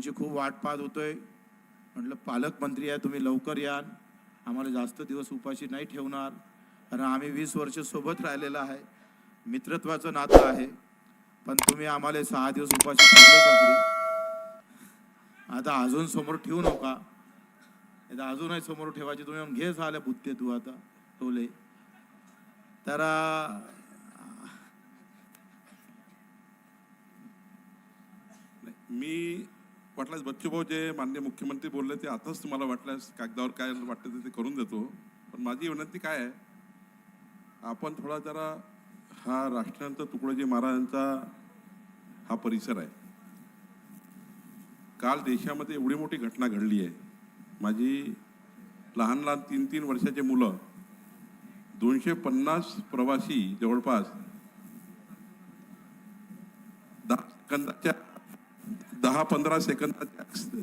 ची खूप वाट पाहत होतोय. म्हटलं पालकमंत्री आहे, तुम्ही लवकर याल, आम्हाला जास्त दिवस उपाशी नाही ठेवणार, कारण आम्ही 20 वर्ष सोबत राहिलेला आहे, मित्रत्वाचं नातं आहे. पण तुम्ही आम्हाला 6 दिवस उपाशी ठेवलं सागरी. आता अजून समोर ठेवू नका, आता अजूनही समोर ठेवायची. तुम्ही म्हणून घे झालं बुत्ते तू आता टोले. तर मी वाटल्यास बच्चूभाऊ जे माननीय मुख्यमंत्री बोलले ते आताच तुम्हाला वाटल्यास कागदावर काय वाटतं ते करून देतो. पण माझी विनंती काय आहे, आपण थोडा जरा हा राष्ट्रांत तुकडोजी महाराजांचा हा परिसर आहे. काल देशामध्ये एवढी मोठी घटना घडली आहे. माझी लहान लहान 3-3 वर्षाचे मुलं 250 प्रवासी जवळपास 10-15 सेकंदाच्या